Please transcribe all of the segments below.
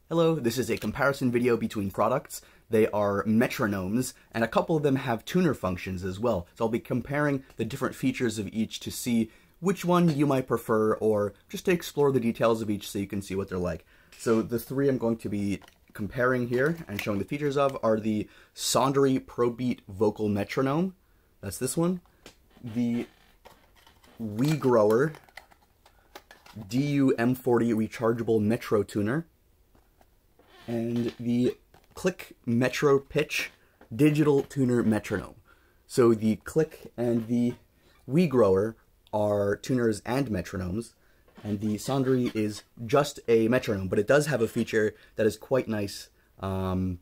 Hello, this is a comparison video between products. They are metronomes, and a couple of them have tuner functions as well. So I'll be comparing the different features of each to see which one you might prefer, or just to explore the details of each so you can see what they're like. So the three I'm going to be comparing here and showing the features of are the Sondery ProBeat Vocal Metronome. That's this one. The Wegrower DU-M40 Rechargeable Metro Tuner. And the Kliq Metro Pitch Digital Tuner Metronome. So the Kliq and the Wegrower are tuners and metronomes, and the Sondery is just a metronome, but it does have a feature that is quite nice,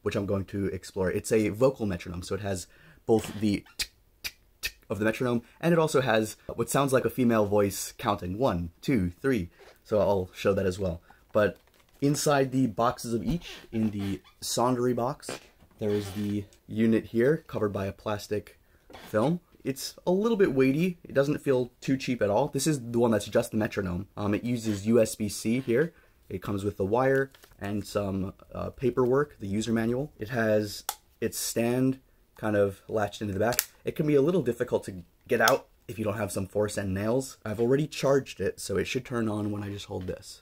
which I'm going to explore. It's a vocal metronome, so it has both the tick, tick, tick of the metronome, and it also has what sounds like a female voice counting 1, 2, 3. So I'll show that as well. But inside the boxes of each, in the Sondery box, there is the unit here, covered by a plastic film. It's a little bit weighty. It doesn't feel too cheap at all. This is the one that's just the metronome. It uses USB-C here. It comes with the wire and some paperwork, the user manual. It has its stand kind of latched into the back. It can be a little difficult to get out if you don't have some force and nails. I've already charged it, so it should turn on when I just hold this.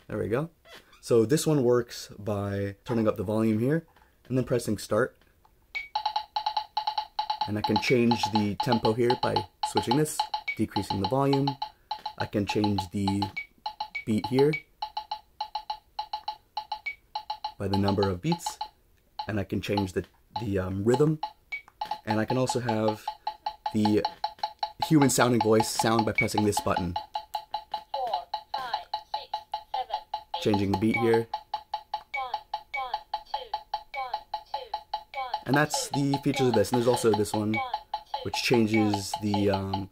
There we go. So this one works by turning up the volume here and then pressing start. And I can change the tempo here by switching this, decreasing the volume. I can change the beat here by the number of beats, and I can change the rhythm. And I can also have the human sounding voice sound by pressing this button. Changing the beat here. And that's the features of this. And there's also this one, which changes the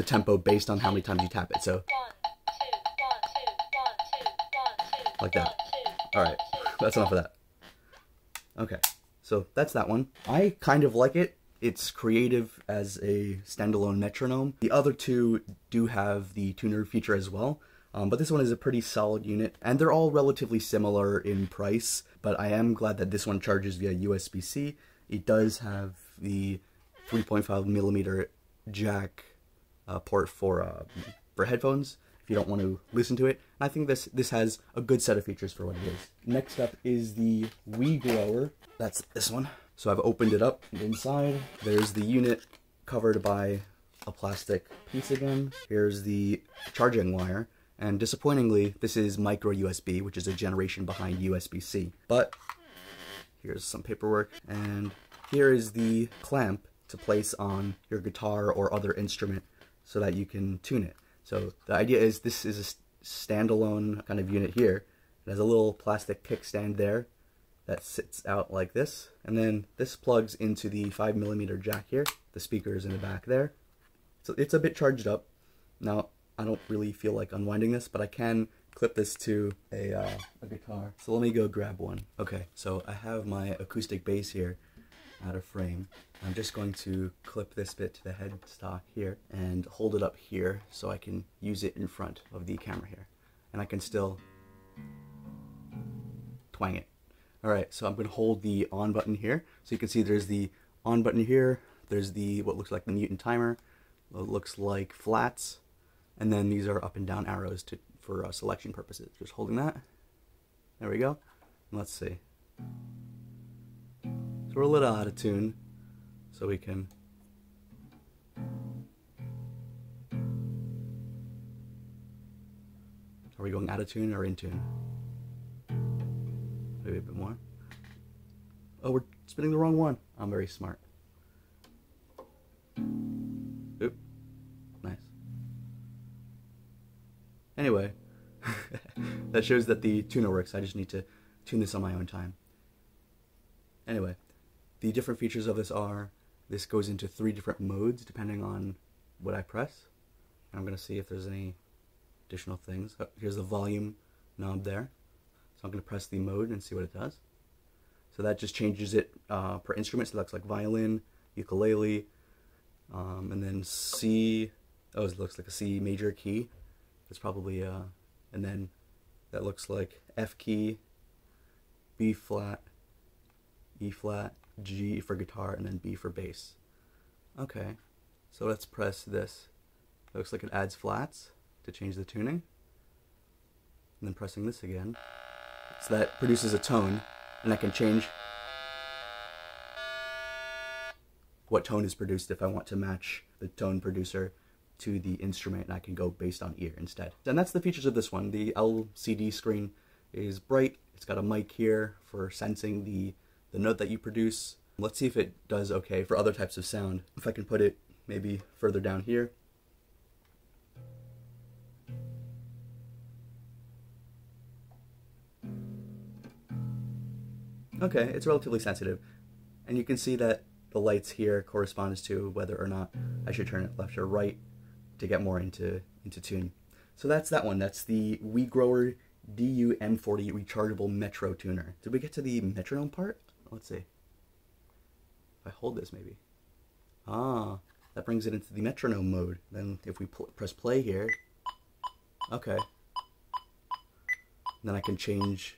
tempo based on how many times you tap it. So, like that. Alright, that's enough of that. Okay, so that's that one. I kind of like it. It's creative as a standalone metronome. The other two do have the tuner feature as well, but this one is a pretty solid unit, and they're all relatively similar in price, but I am glad that this one charges via USB-C. It does have the 3.5mm jack port for headphones, if you don't want to listen to it. I think this has a good set of features for what it is. Next up is the Wegrower. That's this one. So I've opened it up, and inside there's the unit covered by a plastic piece again. Here's the charging wire, and disappointingly, this is micro USB, which is a generation behind USB-C. But here's some paperwork, and here is the clamp to place on your guitar or other instrument so that you can tune it. So the idea is this is a standalone kind of unit here. It has a little plastic kickstand there that sits out like this, and then this plugs into the 5mm jack here. The speaker is in the back there. So it's a bit charged up. Now, I don't really feel like unwinding this, but I can clip this to a guitar. So let me go grab one. Okay, so I have my acoustic bass here out of frame. I'm just going to clip this bit to the headstock here and hold it up here so I can use it in front of the camera here. And I can still twang it. Alright, so I'm going to hold the on button here. So you can see there's the on button here, there's the what looks like the mute and timer, what looks like flats, and then these are up and down arrows for selection purposes. Just holding that. There we go. And let's see. So we're a little out of tune, so we can Are we going out of tune or in tune? Maybe a bit more. Oh, we're spinning the wrong one. I'm very smart. Oop. Nice. Anyway, that shows that the tuner works. I just need to tune this on my own time. Anyway, the different features of this are, this goes into 3 different modes depending on what I press. And I'm going to see if there's any additional things. Oh, here's the volume knob there. So I'm going to press the mode and see what it does. So that just changes it per instrument. So it looks like violin, ukulele, and then C. Oh, it looks like a C major key. It's probably, and then that looks like F key, B flat, E flat, G for guitar, and then B for bass. Okay, so let's press this. It looks like it adds flats to change the tuning. And then pressing this again. So that produces a tone, and I can change what tone is produced if I want to match the tone producer to the instrument, and I can go based on ear instead. And that's the features of this one. The LCD screen is bright. It's got a mic here for sensing the note that you produce. Let's see if it does okay for other types of sound. If I can put it maybe further down here. Okay, it's relatively sensitive. And you can see that the lights here corresponds to whether or not I should turn it left or right to get more into tune. So that's that one. That's the Wegrower DU-M40 rechargeable Metro tuner. Did we get to the metronome part? Let's see. If I hold this maybe. Ah, that brings it into the metronome mode. Then if we press play here, okay. Then I can change.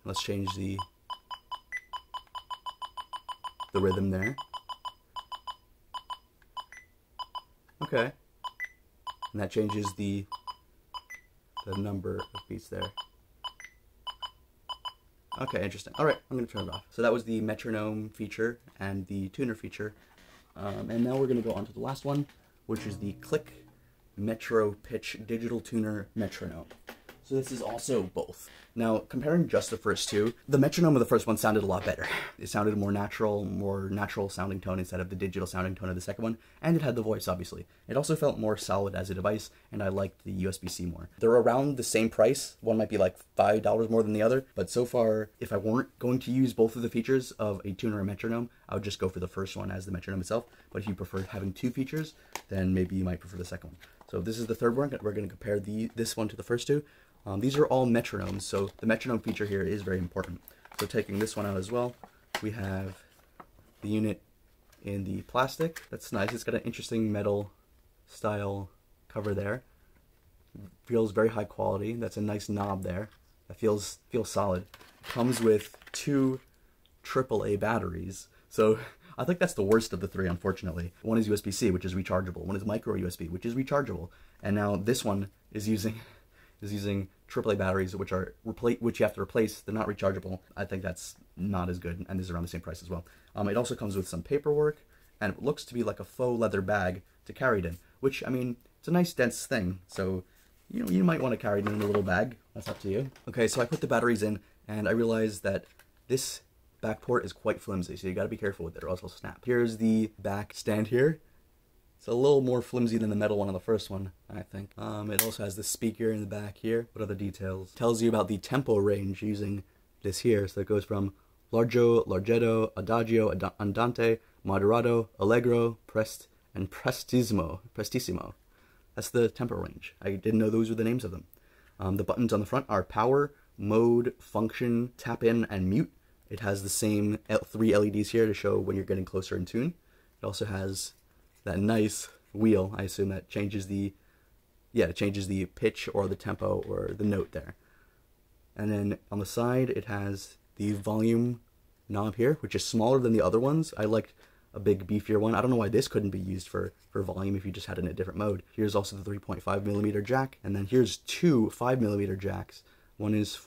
Let's change the rhythm there. Okay. And that changes the number of beats there. Okay, interesting. Alright, I'm going to turn it off. So that was the metronome feature and the tuner feature. And now we're going to go on to the last one, which is the Kliq Metro Pitch Digital Tuner Metronome. So this is also both. Now, comparing just the first two, the metronome of the first one sounded a lot better. It sounded more natural sounding tone instead of the digital sounding tone of the second one, and it had the voice, obviously. It also felt more solid as a device, and I liked the USB-C more. They're around the same price. One might be like $5 more than the other, but so far, if I weren't going to use both of the features of a tuner or metronome, I would just go for the first one as the metronome itself. But if you prefer having two features, then maybe you might prefer the second one. So this is the third one. We're going to compare this one to the first two. These are all metronomes, so the metronome feature here is very important. So taking this one out as well, we have the unit in the plastic. That's nice. It's got an interesting metal style cover there. Feels very high quality. That's a nice knob there. That feels solid. Comes with two AAA batteries. So I think that's the worst of the three, unfortunately. One is USB-C, which is rechargeable. One is micro USB, which is rechargeable. And now this one is using AAA batteries, which you have to replace. They're not rechargeable. I think that's not as good, and this is around the same price as well. It also comes with some paperwork, and it looks to be like a faux leather bag to carry it in, which, I mean, it's a nice dense thing, so you might want to carry it in a little bag. That's up to you. Okay, so I put the batteries in, and I realized that this back port is quite flimsy, so you got to be careful with it, or else it'll snap. Here's the back stand here. It's a little more flimsy than the metal one on the first one, I think. It also has the speaker in the back here. What other details? Tells you about the tempo range using this here. So it goes from largo, larghetto, adagio, andante, moderato, allegro, prest, and prestissimo. That's the tempo range. I didn't know those were the names of them. The buttons on the front are power, mode, function, tap in, and mute. It has the same 3 LEDs here to show when you're getting closer in tune. It also has that nice wheel, I assume, that changes the pitch or the tempo or the note there. And then on the side, it has the volume knob here, which is smaller than the other ones. I liked a big, beefier one. I don't know why this couldn't be used for volume if you just had it in a different mode. Here's also the 3.5mm jack, and then here's two 5mm jacks. One is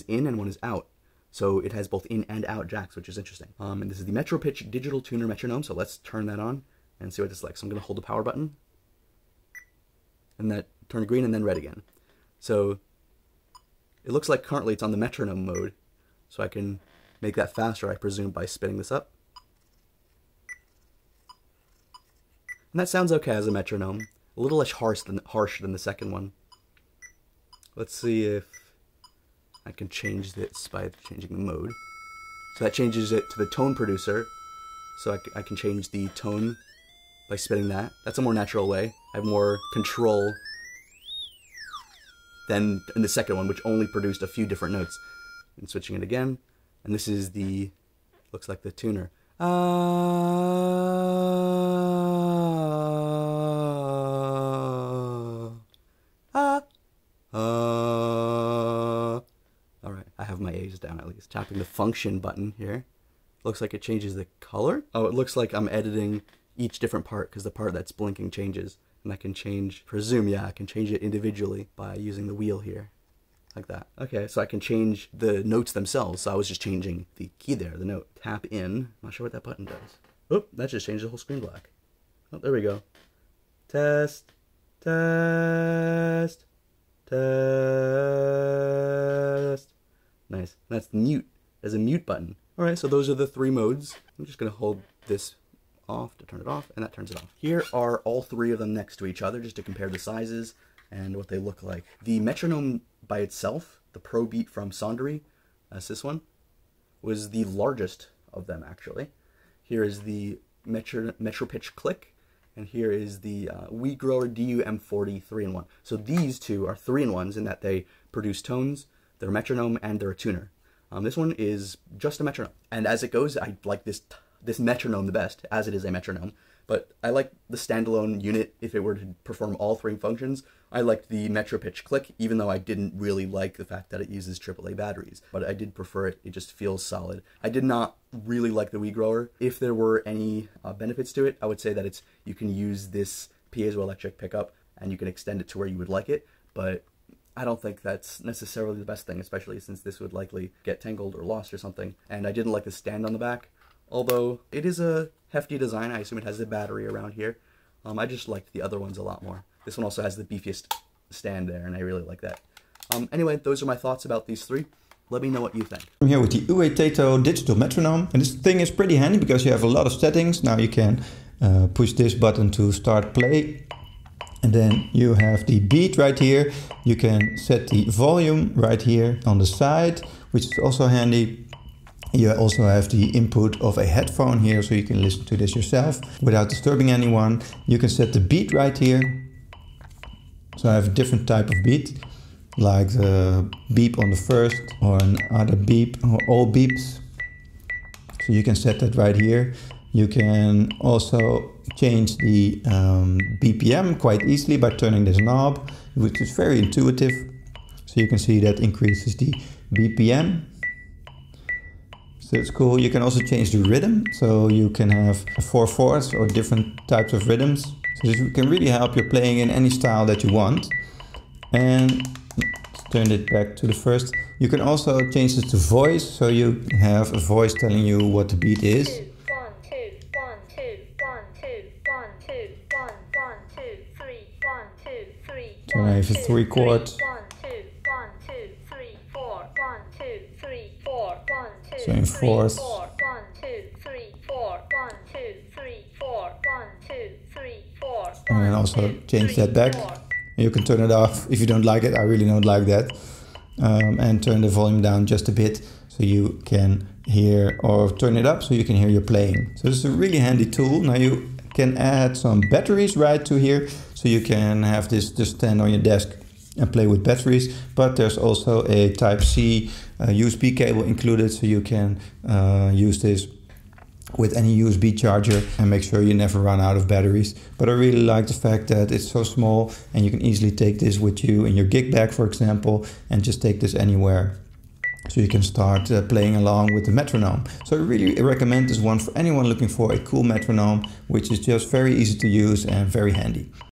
in and one is out. So it has both in and out jacks, which is interesting. And this is the Metro Pitch Digital Tuner Metronome, so let's turn that on and see what it's like. So I'm going to hold the power button, and that turned green and then red again. So it looks like currently it's on the metronome mode, so I can make that faster, I presume, by spinning this up. And that sounds okay as a metronome. A little less harsh than the second one. Let's see if I can change this by changing the mode. So that changes it to the tone producer, so I can change the tone by spinning that. That's a more natural way. I have more control than in the second one, which only produced a few different notes. And switching it again, and this is looks like the tuner. face down at least. Tapping the function button here. Looks like it changes the color. Oh, it looks like I'm editing each different part because the part that's blinking changes. And I can change, presume, yeah, I can change it individually by using the wheel here. Like that. Okay, so I can change the notes themselves. So I was just changing the key there, the note. Tap in. I'm not sure what that button does. Oh, that just changed the whole screen black. Oh, there we go. Test, test, test. Nice. That's mute. There's a mute button. Alright, so those are the 3 modes. I'm just going to hold this off to turn it off, and that turns it off. Here are all 3 of them next to each other, just to compare the sizes and what they look like. The metronome by itself, the Pro Beat from Sondery, that's this one, was the largest of them actually. Here is the Metro Pitch Kliq, and here is the Wegrower DU-M40 3-in-1. So these 2 are 3-in-1s in that they produce tones, they're a metronome, and they're a tuner. This one is just a metronome. And as it goes, I like this metronome the best, as it is a metronome. But I like the standalone unit if it were to perform all 3 functions. I liked the Metro Pitch Kliq, even though I didn't really like the fact that it uses AAA batteries. But I did prefer it. It just feels solid. I did not really like the Wegrower. If there were any benefits to it, I would say that you can use this piezoelectric pickup and you can extend it to where you would like it. But I don't think that's necessarily the best thing, especially since this would likely get tangled or lost or something. And I didn't like the stand on the back. Although it is a hefty design, I assume it has a battery around here. I just liked the other ones a lot more. This one also has the beefiest stand there, and I really like that. Anyway, those are my thoughts about these 3. Let me know what you think. I'm here with the Ueteto digital metronome, and this thing is pretty handy because you have a lot of settings. Now you can push this button to start play, and then you have the beat right here. You can set the volume right here on the side, which is also handy. You also have the input of a headphone here, so you can listen to this yourself without disturbing anyone. You can set the beat right here. So I have a different type of beat, like the beep on the first or another beep or all beeps. So you can set that right here. You can also change the BPM quite easily by turning this knob, which is very intuitive. So you can see that increases the BPM. So it's cool. You can also change the rhythm, so you can have 4/4 or different types of rhythms. So this can really help you playing in any style that you want. And let's turn it back to the first. You can also change this to voice, so you have a voice telling you what the beat is. 1 2 1 2 1 2 1 2 1 2 3 1 2 3. So I have a 3 chords. 1 2 1 2 3 4 1 2 3 4 1 2. So in fourth. 1 2 3 4 1 2 3 4 1 2 3 4. And then also change that back. You can turn it off if you don't like it. I really don't like that. And turn the volume down just a bit so you can hear, or turn it up so you can hear your playing. So this is a really handy tool. Now you can add some batteries right to here, so you can have this just stand on your desk and play with batteries. But there's also a Type-C USB cable included, so you can use this with any USB charger and make sure you never run out of batteries. But I really like the fact that it's so small and you can easily take this with you in your gig bag, for example, and just take this anywhere. So you can start playing along with the metronome. So I really recommend this one for anyone looking for a cool metronome, which is just very easy to use and very handy.